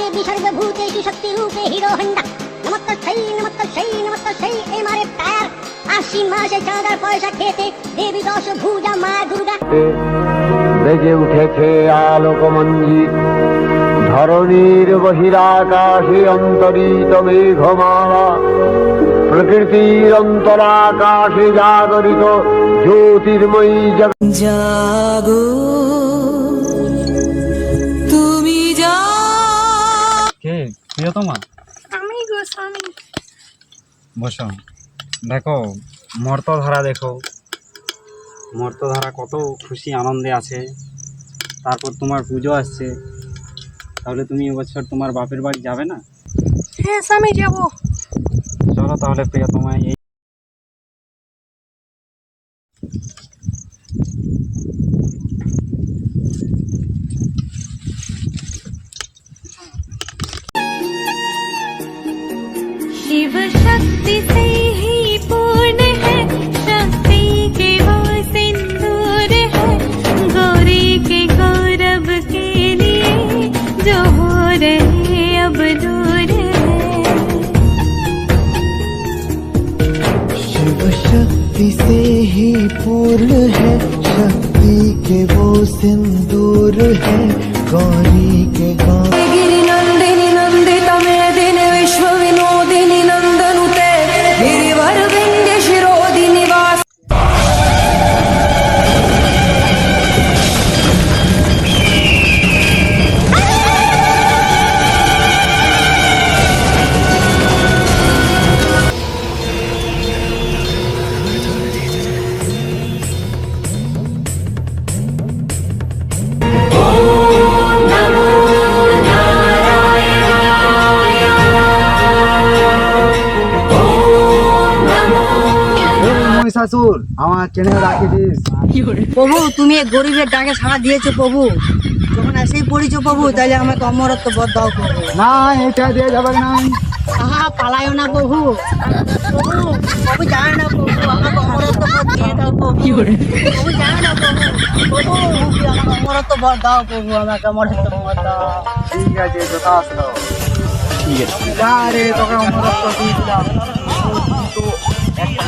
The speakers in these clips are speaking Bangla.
के विसर्ग भूतेषु शक्ति रूपे हीरो हंडा नमस्कार सही नमस्कार सही नमस्कार सही ए मारे टायर आश्विन मासे चाঁদার পয়সা খেতে দেবী দশ ভুজা মা দুর্গা বেজে উঠেছে আলোকমঞ্জিত ধরণীর বহিরাকাশে অন্তরিত মেঘমালা প্রকৃতির অন্তরাকাশে জাগরিত জ্যোতির্ময়ী জাগো তুমি কে প্রিয়তমা? আমি গো স্বামী। বসো, দেখো মর্তধারা, দেখো মর্তধারা কত খুশি আনন্দে আছে। তারপর তোমার পুজো আসছে, তাহলে তুমি এবছর তোমার বাপের বাড়ি যাবে না? হ্যাঁ স্বামী যাবো। চলো তাহলে প্রিয়তমা। এই शिव शक्ति से ही पूर्ण है, शक्ति के वो सिंदूर है, गौरी के गौरव के लिए जो हो रहे अब दूर है। शिव शक्ति से ही पूर्ण है, शक्ति के वो सिंदूर है, गौरी के गौर गिरिनंदिनी नंदित मेदिनी विश्व विनोदिनी नंदनुते गिरिवर विंध्य शिरोदिनी वास। মহিষাসুর, আমার চেনে রাখি দিস। প্রভু তুমি এই গরিবের ডাকে সাড়া দিয়েছো প্রভু, যখন এসেই পড়েছো প্রভু, তাহলে আমাকে অমরত্ব বর দাও প্রভু। না, এটা দিয়ে যাবে না। আহা পালায়ও না প্রভু, প্রভু প্রভু জানে না প্রভু, আমাকে অমরত্ব বর দিয়ে দাও প্রভু। প্রভু জানে না প্রভু, প্রভু আমাকে অমরত্ব বর দাও প্রভু, আমাকে অমরত্ব বর দাও। ঠিক আছে, যথা আসলো। ঠিক আছে, যা রে, তোকে অমরত্ব দিয়ে দিলাম। কিন্তু একটা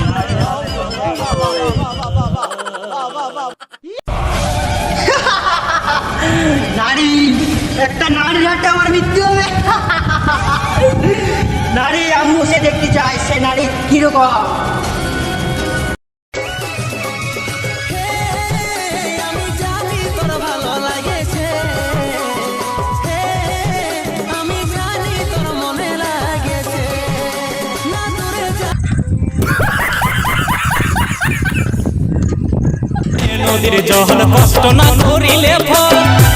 নারী, একটা নারীর হাতে আমার মৃত্যু হবে। নারী আমি সে দেখতে চাই, সে নারী কিরকম। নদীর জল কষ্ট না করিলে ফল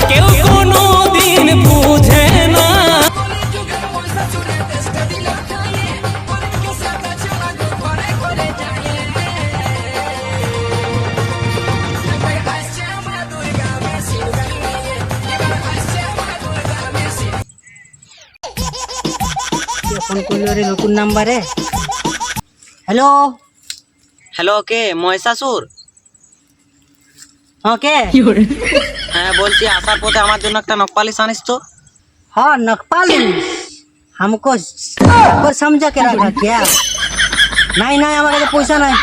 কেউ কোনো দিন বুঝে না। ফোন করলো রে নতুন নাম্বারে। হ্যালো হ্যালো, কে? মহিষাসুর? ওকে হ্যাঁ বলছি, আসার পথে আমার জন্য একটা নখপালিশ আনিস তো। हाँ नखपालिश हमको समझा के रखा क्या? नहीं नहीं हमारे काছে পয়সা নাই,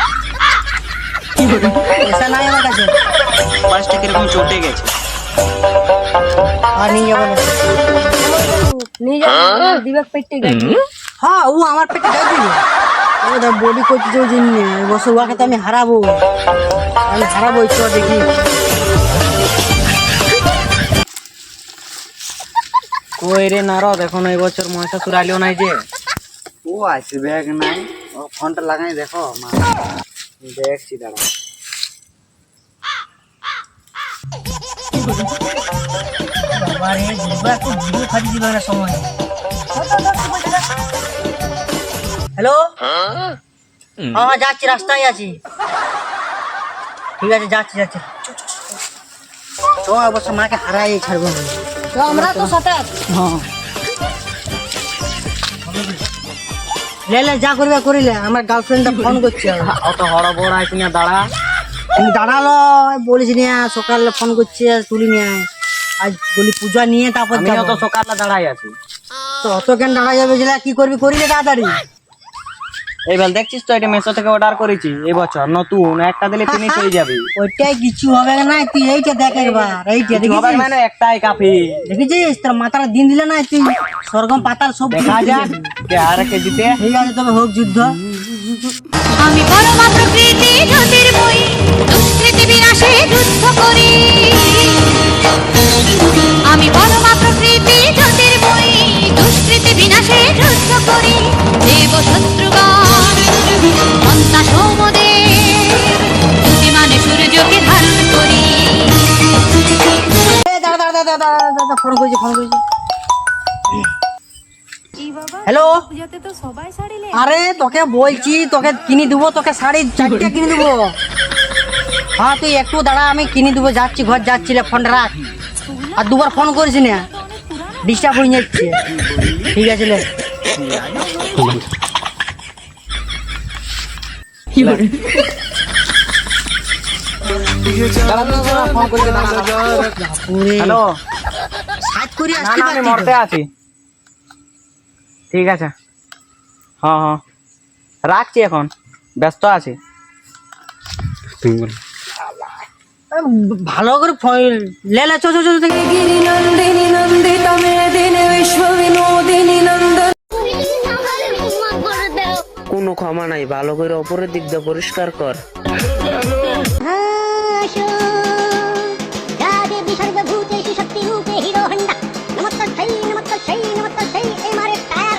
পয়সা নাই আমার কাছে। পাঁচটা কিরকম চটে গেছে। আর নিয়ে যাবো না। নিয়ে যাবো দিবে পেটে গেছে। হ্যাঁ ও আমার পেটে গাই দিবে, ওটা বডি করতে যে জন্য এই বছর ওকে তো আমি হারাবো, চল দেখি। কই রে নারদ, এখন এই বছর মহিষাসুর আইলো নাই যে? ও আসবে নাই, ও ফোনটা লাগাই দেখো। মা দেখছি, দাঁড়া। হ্যালো, হ্যাঁ যাচ্ছি, রাস্তায় আছি। ঠিক আছে যাচ্ছি যাচ্ছি। তো অবশ্য মাকে হারাই ছাড়বো না। তো আমরা তো সাথে আছি। হ্যাঁ লে যা করবে করিলে, আমার গার্লফ্রেন্ডটা ফোন করছে। অত হড়বড় আইছি না, দাঁড়া। তুমি দাঁড়ালো, বলিস নিয়ে সকালে ফোন করছে তুলি নিয়ে, আজ বলি পূজা নিয়ে তারপর আমিও তো সকালে দাঁড়াই আছি। তো অত কেন টাকা যাবে যেটা কি করবি করিলে তাড়াতাড়ি। এইবার দেখছিস তো এটা মেসো থেকে অর্ডার করেছি এই বছর নতুন, একটা দিলে তিনি পেয়ে যাবি। ওইটাই কিছু হবে না, তুই এইটা দেখ একবার, এইটা হবে দেখেছিস মানে একটাই কাফি। দেখেছিস তোর মাথার দিন দিলে না তুই স্বর্গম পাতাল সব দেখা যাক কে আর কেজিতে। ঠিক আছে তবে হোক যুদ্ধ। আমি পরমা প্রকৃতি জ্যোতির্ময়ী দুষ্কৃতি বিনাশে যুদ্ধ করি। আমি পরমা প্রকৃতি জ্যোতির্ময়ী দুষ্কৃতি বিনাশে যুদ্ধ করি। দেব শত্রুগণ অন্তা সোমদেব মানে সূর্যকে ধারণ করি। দাদা ফোন করেছি হ্যালো। আরে তোকে বলছি তোকে কিনে দেবো, তোকে শাড়ি 4টা কিনে দেবো। হ্যাঁ তুই একটু দাঁড়া, আমি কিনে দেবো, যাচ্ছি ঘর যাচ্ছি, ফোনটা রাখ। আর দুবার ফোন করিস না, ডিস্টার্ব হয়ে যাচ্ছে। ঠিক আছে লে। হ্যালো, সাইড করে না আসতে না আমি পারছি মরতে তো। আছি। ঠিক আছে, হ্যাঁ হ্যাঁ রাখছি, এখন ব্যস্ত আছি। ভালো করে লে চো চো চো गिरि नंदिनी नंदित मेदिनी विश्व विनोदिनी नंदन। কোনো ক্ষমা নাই, ভালো করে ওপরের দিক দিয়ে পরিষ্কার কর। হাসো যা দেবী সর্বভূতেষু শক্তিরূপে হিরো হন্ডা নমস্কার সেই এই মারে টায়ার।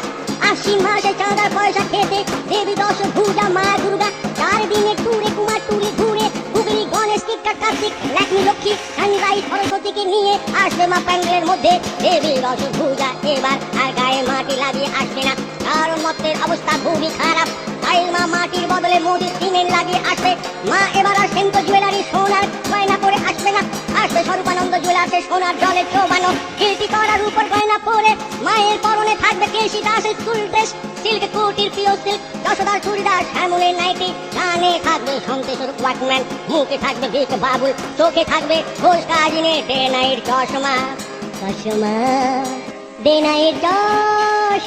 আশ্বিন মাসে চাঁদার পয়সা খেতে দেবী দশ ভুজা মা দুর্গা 4 দিনে টুরে কুমার টুরে ঘুরে হুগলি গণেশ কিটকা কার্তিক লক্ষ্মী লক্ষ্মী সানরাইজ সরস্বতীকে নিয়ে আসবে মা প্যান্ডেলের মধ্যে দেবী দশ ভুজা। এবার আর গায়ে মাটি লাগিয়ে আসবে না, কারণ মতের অবস্থা খুবই খারাপ। তাই মা মাটির বদলে মোদির সিমেন্ট লাগিয়ে আসবে। মা এবার আর সেন্ত জুয়েলারি সোনার গয়না পরে আসবে না, আসবে স্বরূপানন্দ জুয়েলার্সে সোনার জলে চোবানো কীর্তি করার উপর গয়না পরে। মায়ের পরনে থাকবে কেশি দাসের স্কুল ড্রেস, সিল্ক কোটির প্রিয় সিল্ক, যশোদার চুড়িদার, শ্যামলের নাইটি, কানে থাকবে সন্তেশ্বর ওয়াকম্যান, মুখে থাকবে ভিক বাবুল, চোখে থাকবে ঘোষ কাজিনের ডে নাইট চশমা, ডে নাইট চশ।